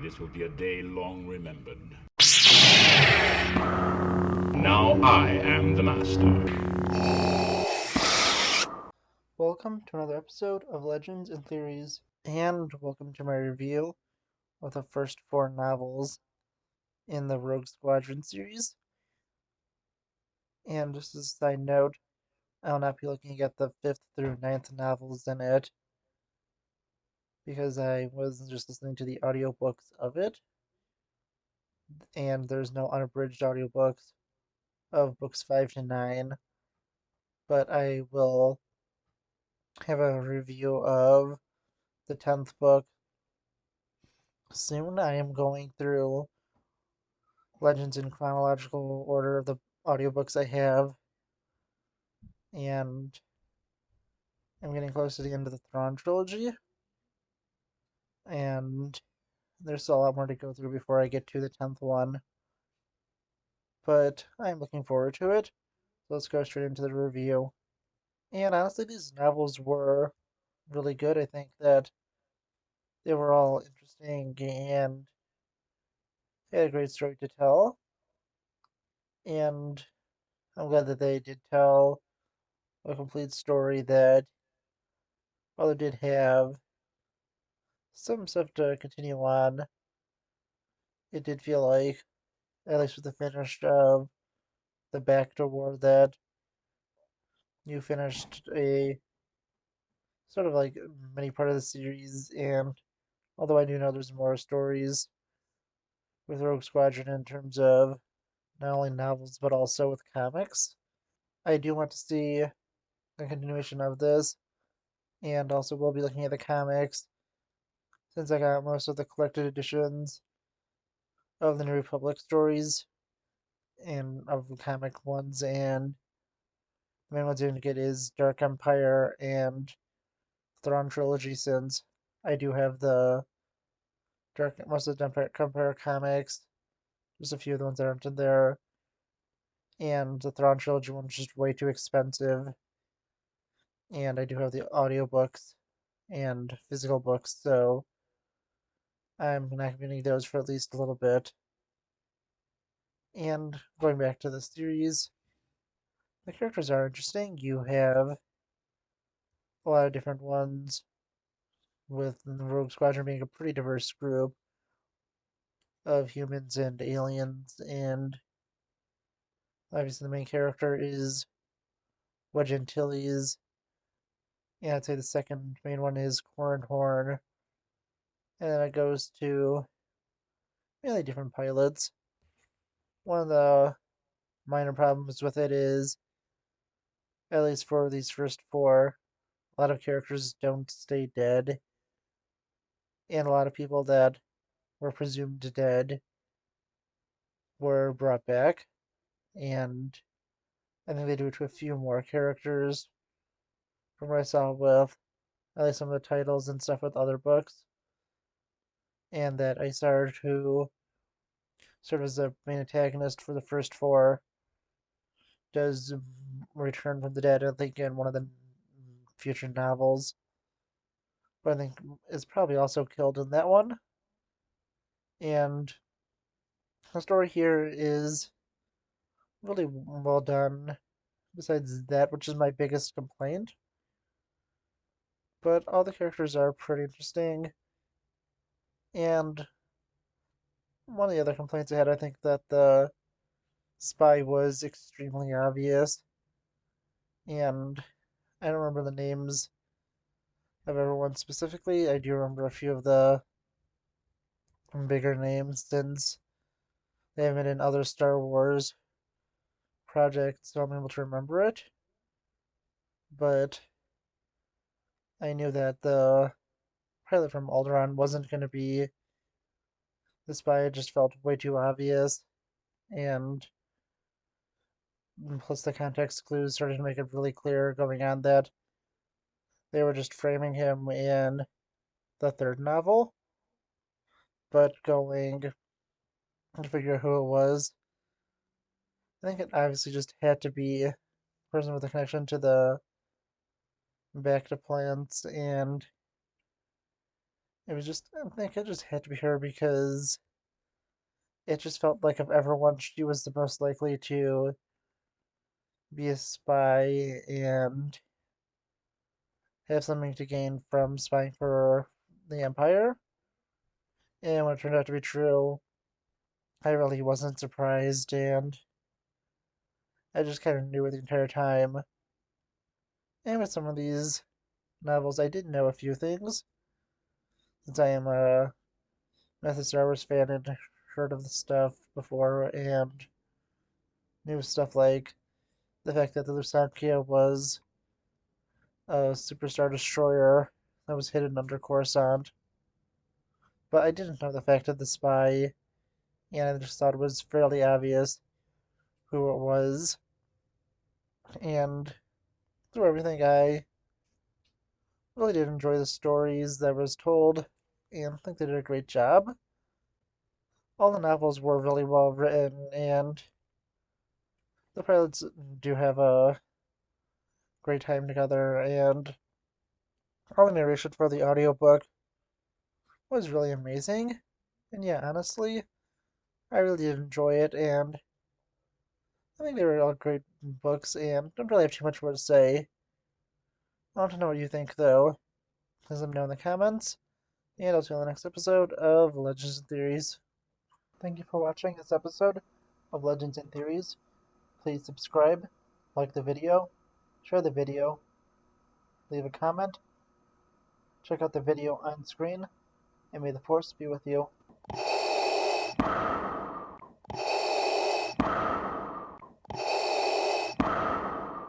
This will be a day long remembered. Now I am the master. Welcome to another episode of Legends and Theories, and welcome to my review of the first 4 novels in the Rogue Squadron series. And just as a side note, I will not be looking at the 5th through 9th novels in it, because I was just listening to the audiobooks of it, and there's no unabridged audiobooks of books 5 to 9, but I will have a review of the 10th book soon. I am going through Legends in chronological order of the audiobooks I have, and I'm getting close to the end of the Thrawn trilogy, and there's still a lot more to go through before I get to the 10th one, but I'm looking forward to it. So let's go straight into the review. And honestly, these novels were really good. I think that they were all interesting and had a great story to tell, and I'm glad that they did tell a complete story that, while it did have some stuff to continue on, it did feel like, at least with the finish of the Bacta War, that you finished a sort of like many part of the series. And although I do know there's more stories with Rogue Squadron in terms of not only novels but also with comics, I do want to see a continuation of this, and also will be looking at the comics since I got most of the collected editions of the New Republic stories and of the comic ones, and the main ones I'm going to get is Dark Empire and Thrawn trilogy, since I do have the most of the Dark Empire comics. There's a few of the ones that aren't in there, and the Thrawn trilogy one's just way too expensive. And I do have the audiobooks and physical books, so I'm not getting those for at least a little bit. And going back to the series, the characters are interesting. You have a lot of different ones, with the Rogue Squadron being a pretty diverse group of humans and aliens, and obviously the main character is Wedge Antilles, and I'd say the second main one is Corran Horn, and then it goes to really different pilots. One of the minor problems with it is, at least for these first 4, a lot of characters don't stay dead, and a lot of people that were presumed dead were brought back, and I think they do it to a few more characters from what I saw with at least some of the titles and stuff with other books. And that Isard, who served as the main antagonist for the first 4, does return from the dead, I think, in one of the future novels. But I think is probably also killed in that one. And the story here is really well done, besides that, which is my biggest complaint. But all the characters are pretty interesting. And one of the other complaints I had, I think that the spy was extremely obvious. And I don't remember the names of everyone specifically. I do remember a few of the bigger names, since they have been in other Star Wars projects, so I'm able to remember it. But I knew that the pilot from Alderaan wasn't going to be the spy. It just felt way too obvious. And plus, the context clues started to make it really clear going on that they were just framing him in the 3rd novel, but going to figure out who it was. I think it obviously just had to be a person with a connection to the Bacta plants, and I think it just had to be her because it just felt like of everyone, she was the most likely to be a spy and have something to gain from spying for the Empire. And when it turned out to be true, I really wasn't surprised, and I just kind of knew it the entire time. And with some of these novels, I did know a few things, since I am a massive Star Wars fan and heard of the stuff before, and knew stuff like the fact that the Lusatia was a superstar destroyer that was hidden under Coruscant. But I didn't know the fact of the spy, and I just thought it was fairly obvious who it was. And through everything, I really did enjoy the stories that was told, and I think they did a great job. All the novels were really well written, and the pilots do have a great time together, and all the narration for the audiobook was really amazing. And yeah, honestly, I really did enjoy it, and I think they were all great books, and don't really have too much more to say. I want to know what you think, though. Please let me know in the comments, and I'll see you on the next episode of Legends and Theories. Thank you for watching this episode of Legends and Theories. Please subscribe, like the video, share the video, leave a comment, check out the video on screen, and may the Force be with you.